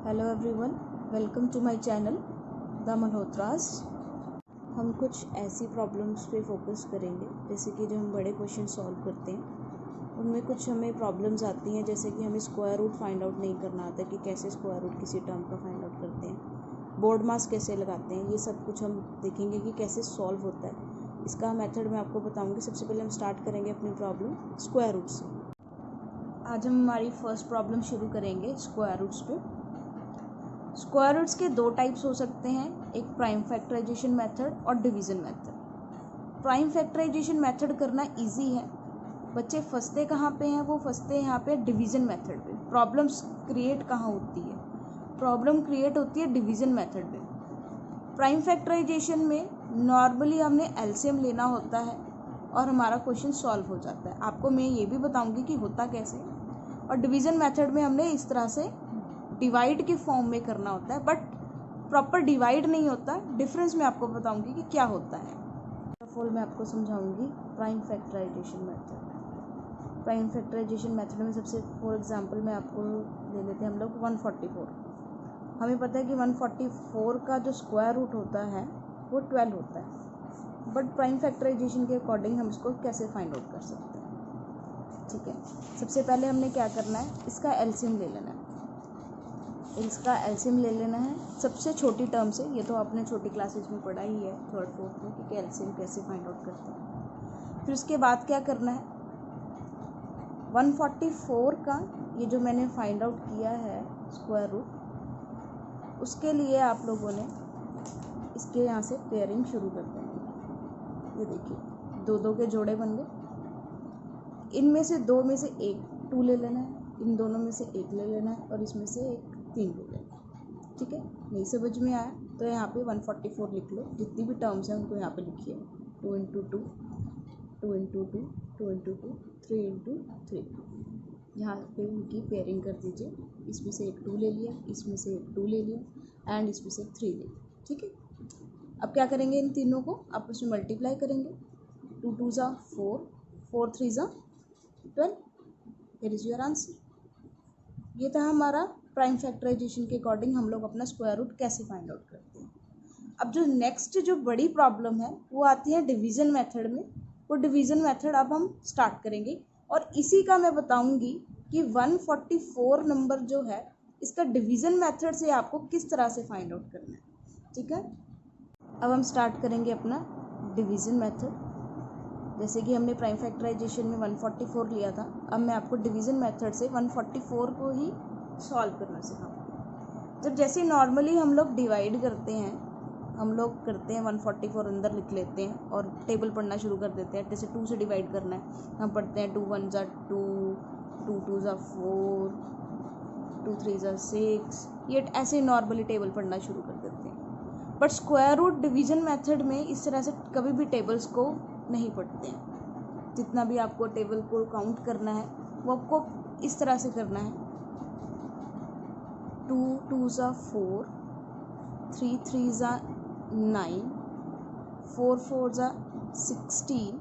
Hello everyone, welcome to my channel the Malhotras. हम कुछ ऐसी प्रॉब्लम्स पे फोकस करेंगे जैसे कि जो हम बड़े क्वेश्चन सॉल्व करते हैं उनमें कुछ हमें प्रॉब्लम्स आती हैं, जैसे कि हमें स्क्वायर रूट फाइंड आउट नहीं करना आता कि कैसे स्क्वायर रूट किसी टर्म का फाइंड आउट करते हैं, बोर्ड मास कैसे लगाते हैं, ये सब कुछ हम देखेंगे कि कैसे सॉल्व होता है। इसका मेथड मैं आपको बताऊँगी। सबसे पहले हम स्टार्ट करेंगे अपनी प्रॉब्लम स्क्वायर रूट से। आज हम हमारी फर्स्ट प्रॉब्लम शुरू करेंगे स्क्वायर रूट्स पे। स्क्वायर रूट्स के दो टाइप्स हो सकते हैं, एक प्राइम फैक्टराइजेशन मेथड और division method. Prime factorization method करना इजी है। बच्चे फंसते कहाँ पे हैं? वो फंसते हैं यहाँ पे डिवीज़न मेथड पे। प्रॉब्लम्स क्रिएट कहाँ होती है? प्रॉब्लम क्रिएट होती है डिवीज़न मेथड में। प्राइम फैक्टराइजेशन में नॉर्मली हमने एलसीएम लेना होता है और हमारा क्वेश्चन सॉल्व हो जाता है। आपको मैं ये भी बताऊंगी कि होता कैसे। और डिवीज़न मेथड में हमने इस तरह से डिवाइड के फॉर्म में करना होता है, बट प्रॉपर डिवाइड नहीं होता। डिफरेंस मैं आपको बताऊंगी कि क्या होता है। फर्स्ट ऑफ ऑल मैं आपको समझाऊंगी prime factorization method. Prime factorization method में सबसे फॉर एग्जांपल मैं आपको ले लेते हैं हम लोग 144। हमें पता है कि 144 का जो स्क्वायर रूट होता है वो 12 होता है, बट प्राइम फैक्टराइजेशन के अकॉर्डिंग हम इसको कैसे फाइंड आउट कर सकते हैं। ठीक है, सबसे पहले हमने क्या करना है, इसका एलसीएम ले लेना है। इसका एलसीएम ले लेना है सबसे छोटी टर्म से। ये तो आपने छोटी क्लासेस में पढ़ा ही है, थर्ड फोर्थ में, कि एलसीएम कैसे फाइंड आउट करते हैं। फिर उसके बाद क्या करना है, 144 का ये जो मैंने फाइंड आउट किया है स्क्वायर रूट, उसके लिए आप लोगों ने इसके यहाँ से पेयरिंग शुरू कर देंगे। ये देखिए, दो दो के जोड़े बन गए। इनमें से दो में से एक 2 ले लेना है, इन दोनों में से एक ले लेना है और इसमें से एक 3 ले लेना है। ठीक है, नहीं समझ में आया तो यहाँ पे 144 लिख लो। जितनी भी टर्म्स हैं उनको यहाँ पे लिखिए। 2 × 2, 2 × 2, 2 × 2, 3 × 3। यहाँ पे उनकी पेयरिंग कर दीजिए। इसमें से एक 2 ले लिया, इसमें से एक 2 ले लिया एंड इसमें से 3 ले लिया। ठीक है, अब क्या करेंगे, इन तीनों को आपस में मल्टीप्लाई करेंगे। 2 × 2 = 4, 4 × 3 = 12। Here is your answer. ये था हमारा प्राइम फैक्टराइजेशन के अकॉर्डिंग हम लोग अपना स्क्वायर रूट कैसे फाइंड आउट करते हैं। अब जो नेक्स्ट जो बड़ी प्रॉब्लम है वो आती है डिवीज़न मेथड में। वो डिवीज़न मेथड अब हम स्टार्ट करेंगे और इसी का मैं बताऊंगी कि 144 नंबर जो है इसका डिवीज़न मेथड से आपको किस तरह से फाइंड आउट करना है। ठीक है, अब हम स्टार्ट करेंगे अपना डिवीज़न मेथड। जैसे कि हमने प्राइम फैक्टराइजेशन में 144 लिया था, अब मैं आपको डिवीज़न मेथड से 144 को ही सॉल्व करना सिखाऊंगी। जब जैसे नॉर्मली हम लोग डिवाइड करते हैं, हम लोग करते हैं 144 अंदर लिख लेते हैं और टेबल पढ़ना शुरू कर देते हैं। जैसे 2 से डिवाइड करना है, हम पढ़ते हैं 2 × 1 = 2, 2 × 2 = 4, 2 × 3 = 6। ये ऐसे नॉर्मली टेबल पढ़ना शुरू कर देते हैं। But square root division method में इस तरह से कभी भी टेबल्स को नहीं पढ़ते हैं। जितना भी आपको टेबल को काउंट करना है वो आपको इस तरह से करना है। 2 × 2 = 4, 3 × 3 = 9, 4 × 4 = 16।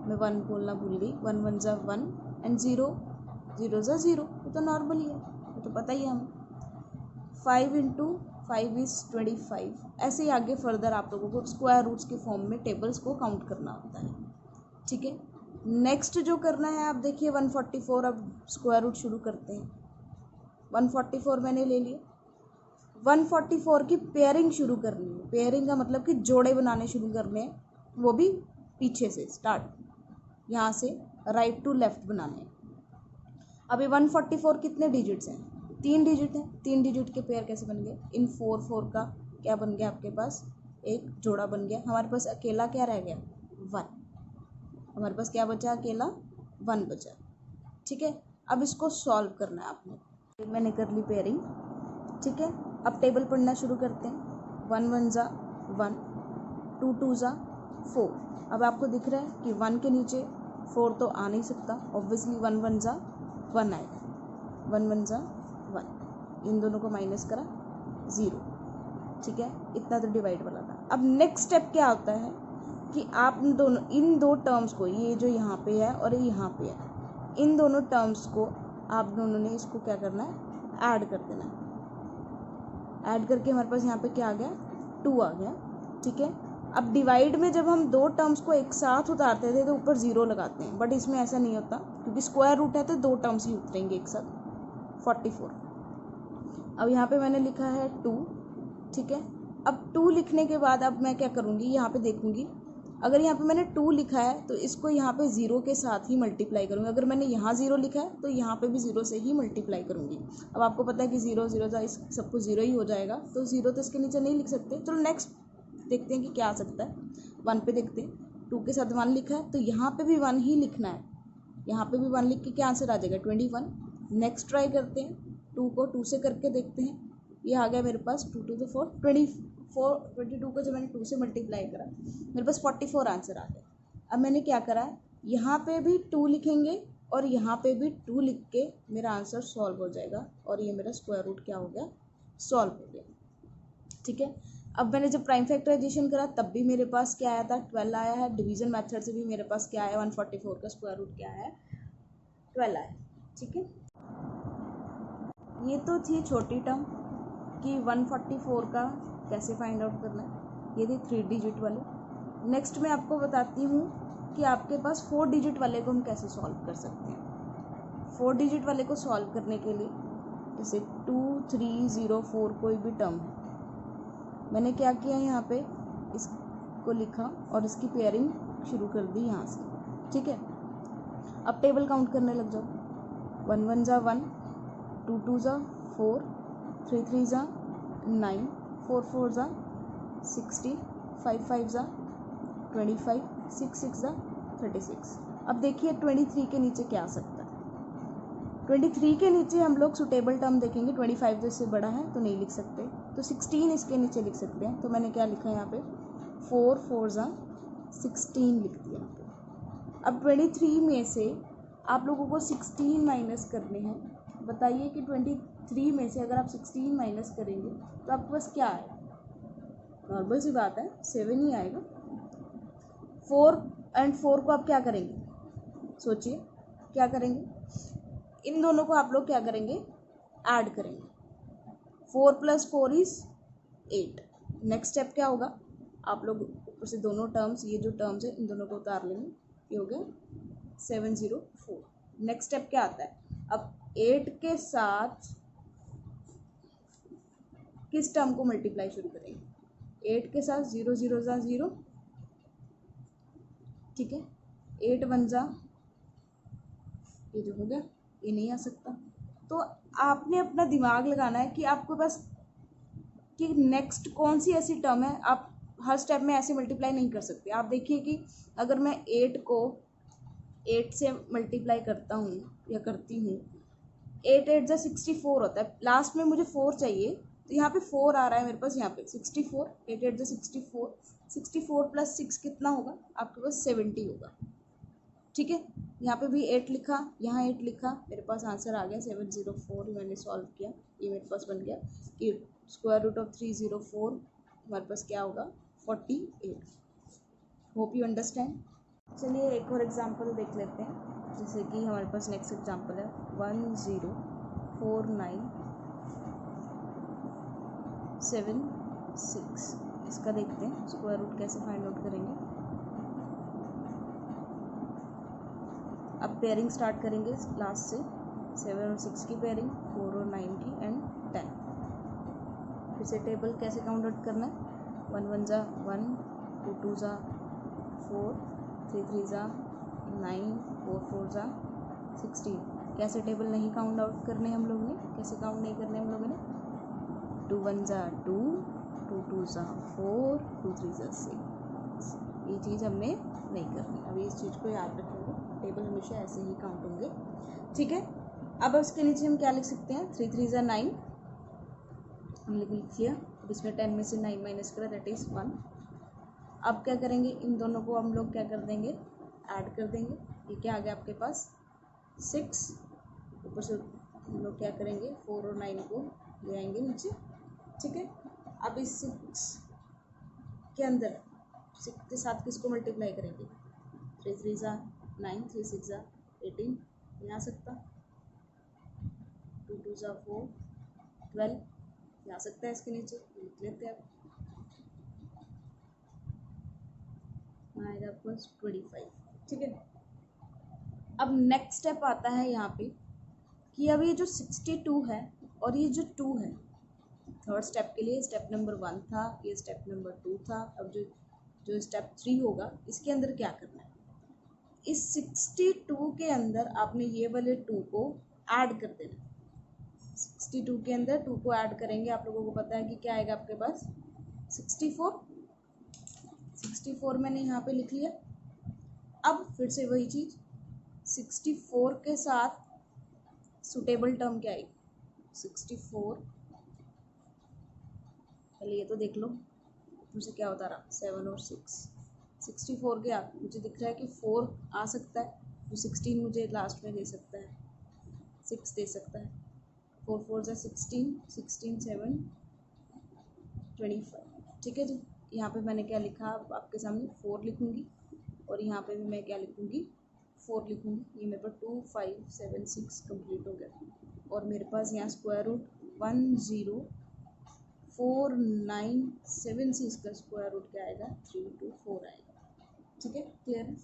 मैं 1 बोलना भूल गई। 1 × 1 = 1 एंड 0 0 = 0। वो तो नॉर्मल ही है, वो तो पता ही है हमें। 5 × 5 = 25। ऐसे ही आगे फर्दर आप लोगों को स्क्वायर रूट्स के फॉर्म में टेबल्स को काउंट करना होता है। ठीक है, नेक्स्ट जो करना है, आप देखिए 144। अब स्क्वायर रूट शुरू करते हैं। 144 मैंने ले लिया। 144 की पेयरिंग शुरू करनी है। पेयरिंग का मतलब कि जोड़े बनाने शुरू करने हैं, वो भी पीछे से स्टार्ट, यहाँ से राइट टू लेफ्ट बनाने हैं। अभी 144 कितने डिजिट्स हैं? 3 डिजिट हैं। 3 डिजिट के पेयर कैसे बन गए? इन 4 4 का क्या बन गया आपके पास? एक जोड़ा बन गया। हमारे पास अकेला क्या रह गया? 1। हमारे पास क्या बचा? अकेला 1 बचा। ठीक है, अब इसको सॉल्व करना है आपने। मैंने कर ली पेयरिंग। ठीक है, अब टेबल पढ़ना शुरू करते हैं। 1 × 1 = 1, 2 × 2 = 4। अब आपको दिख रहा है कि 1 के नीचे 4 तो आ नहीं सकता, ऑब्वियसली 1 × 1 = 1 आएगा। 1 × 1 = 1। इन दोनों को माइनस करा, 0। ठीक है, इतना तो डिवाइड वाला था। अब नेक्स्ट स्टेप क्या होता है कि आप इन दो टर्म्स को, ये जो यहाँ पे है और ये यहाँ पे है, इन दोनों टर्म्स को आप दोनों ने इसको क्या करना है? ऐड कर देना है। ऐड करके हमारे पास यहाँ पे क्या आ गया, 2 आ गया। ठीक है, अब डिवाइड में जब हम दो टर्म्स को एक साथ उतारते थे तो ऊपर 0 लगाते हैं, बट इसमें ऐसा नहीं होता क्योंकि स्क्वायर रूट है तो दो टर्म्स ही उतरेंगे एक साथ, 44। अब यहाँ पे मैंने लिखा है 2। ठीक है, अब 2 लिखने के बाद अब मैं क्या करूँगी, यहाँ पे देखूँगी, अगर यहाँ पे मैंने 2 लिखा है तो इसको यहाँ पे 0 के साथ ही मल्टीप्लाई करूँगी। अगर मैंने यहाँ 0 लिखा है तो यहाँ पे भी 0 से ही मल्टीप्लाई करूँगी। अब आपको पता है कि 0 0 था, इस सबको 0 ही हो जाएगा, तो 0 तो इसके नीचे नहीं लिख सकते। चलो नेक्स्ट देखते हैं कि क्या आ सकता है। 1 पे देखते हैं, 2 के साथ 1 लिखा है तो यहाँ पे भी 1 ही लिखना है। यहाँ पे भी 1 लिख के क्या आंसर आ जाएगा, 21। नेक्स्ट ट्राई करते हैं, 2 को 2 से करके देखते हैं। ये आ गया मेरे पास 2 2 4 22 को जब मैंने 2 से मल्टीप्लाई करा मेरे पास 44 आंसर आ गया। अब मैंने क्या करा, यहाँ पे भी 2 लिखेंगे और यहाँ पे भी 2 लिख के मेरा आंसर सॉल्व हो जाएगा और ये मेरा स्क्वायर रूट क्या हो गया, सॉल्व हो गया। ठीक है, अब मैंने जब प्राइम फैक्टराइजेशन करा तब भी मेरे पास क्या आया था, 12 आया है। डिवीजन मेथड से भी मेरे पास क्या आया, 144 का स्क्वायर रूट क्या है, 12 आया। ठीक है, ये तो थी छोटी टर्म कि 144 का कैसे फाइंड आउट करना है, ये थी 3 डिजिट वाले। नेक्स्ट मैं आपको बताती हूँ कि आपके पास 4 डिजिट वाले को हम कैसे सॉल्व कर सकते हैं। 4 डिजिट वाले को सॉल्व करने के लिए जैसे 2 3 0 4 कोई भी टर्म है, मैंने क्या किया, यहाँ पे इसको लिखा और इसकी पेयरिंग शुरू कर दी यहाँ से। ठीक है, अब टेबल काउंट करने लग जाओ। 1 1 जा 1, 2 2 जा 4, 3 3 जा 9, 4 4 जा 16, 5 5 जा 25, 6 6 जा 36। अब देखिए 23 के नीचे क्या आ सकता है। 23 के नीचे हम लोग सुटेबल टर्म देखेंगे, 25 तो इससे बड़ा है तो नहीं लिख सकते, तो 16 इसके नीचे लिख सकते हैं। तो मैंने क्या लिखा है यहाँ पे, 4 4 जा 16 लिख दिया। अब 23 में से आप लोगों को 16 माइनस करने हैं। बताइए कि 23 में से अगर आप 16 माइनस करेंगे तो आपके पास क्या आएगा, नॉर्मल सी बात है 7 ही आएगा। 4 और 4 को आप क्या करेंगे, सोचिए क्या करेंगे, इन दोनों को आप लोग क्या करेंगे, ऐड करेंगे। 4 + 4 = 8। नेक्स्ट स्टेप क्या होगा, आप लोग ऊपर से दोनों टर्म्स, ये जो टर्म्स है इन दोनों को उतार लेंगे, ये हो गया 704। नेक्स्ट स्टेप क्या आता है, अब 8 के साथ किस टर्म को मल्टीप्लाई शुरू करेंगे, 8 के साथ 0 0 जा 0। ठीक है, 8 1 जा, ये जो हो गया ये नहीं आ सकता। तो आपने अपना दिमाग लगाना है कि आपके पास कि नेक्स्ट कौन सी ऐसी टर्म है। आप हर स्टेप में ऐसे मल्टीप्लाई नहीं कर सकते। आप देखिए कि अगर मैं 8 को 8 से मल्टीप्लाई करता हूँ या करती हूँ, 8 8 जा 64 होता है, लास्ट में मुझे 4 चाहिए, तो यहाँ पे 4 आ रहा है मेरे पास, यहाँ पे 64, 8 8 जा 64, 64 + 6 कितना होगा, आपके पास 70 होगा। ठीक है, यहाँ पे भी 8 लिखा, यहाँ 8 लिखा, मेरे पास आंसर आ गया 704। मैंने सॉल्व किया, ये मेरे पास बन गया कि स्क्वायर रूट ऑफ 304 हमारे पास क्या होगा, 48। Hope you understand. चलिए एक और एग्जांपल देख लेते हैं, जैसे कि हमारे पास नेक्स्ट एग्जांपल है 104976। इसका देखते हैं स्क्वायर रूट कैसे फाइंड आउट करेंगे। अब पेयरिंग स्टार्ट करेंगे लास्ट से, 7 और 6 की पेयरिंग, 4 और 9 की, एंड 10। फिर से टेबल कैसे काउंट आउट करना है, 1 1 जा 1, 2 2 जा 4, 3 3 जा 9, 4 4 जा 16। कैसे टेबल नहीं काउंट आउट करने हम लोगों ने, कैसे काउंट नहीं करने हम लोगों ने, 2 1 जा 2, 2 2 जा 4, 2 3 जा 6। ये चीज़ हमने नहीं करनी। अभी इस चीज़ को याद रखेंगे, टेबल हमेशा ऐसे ही काउंट होंगे। ठीक है, अब उसके नीचे हम क्या लिख सकते हैं, 3 3 जा 9 हमने लिख लिया। अब इसमें 10 में से 9 माइनस करा, दैट इज़ 1। अब क्या करेंगे, इन दोनों को हम लोग क्या कर देंगे, ऐड कर देंगे। ये क्या आ गया आपके पास 6, ऊपर से हम लोग क्या करेंगे 4 और 9 को ले आएंगे नीचे। ठीक है, अब इस 6 के अंदर 6 के साथ किसको मल्टीप्लाई करेंगे, 3 3 जा 9, 3 6 जा 18, नहीं आ सकता, 2 2 जा 4, 12, आ सकता है इसके नीचे, लिख लेते हैं आप। आएगा आपको 25, ठीक है। अब नेक्स्ट स्टेप आता है यहाँ पे कि अब ये जो 62 है और ये जो 2 है, थर्ड स्टेप के लिए स्टेप नंबर 1 था, ये स्टेप नंबर 2 था। अब जो जो स्टेप 3 होगा इसके अंदर क्या करना है, इस 62 के अंदर आपने ये वाले 2 को ऐड कर देना। 62 के अंदर 2 को ऐड करेंगे, आप लोगों को पता है कि क्या आएगा आपके पास 64। 64 मैंने यहाँ पे लिख लिया। अब फिर से वही चीज़, 64 के साथ सुटेबल टर्म क्या आएगी, 64, पहले ये तो देख लो मुझे क्या होता रहा, 7 और 6, 64 के आप मुझे दिख रहा है कि 4 आ सकता है, तो 16 मुझे लास्ट में दे सकता है, 6 दे सकता है, 4 4 जा 16, 16 7 25, ठीक है जी। यहाँ पे मैंने क्या लिखा, आपके सामने 4 लिखूँगी और यहाँ पे भी मैं क्या लिखूँगी, 4 लिखूँगी। ये मेरे पास 2 5 7 6 कंप्लीट हो गया और मेरे पास यहाँ स्क्वायर रूट 104976 से इसका स्क्वायर रूट क्या आएगा 324 आएगा, ठीक है, क्लियर है।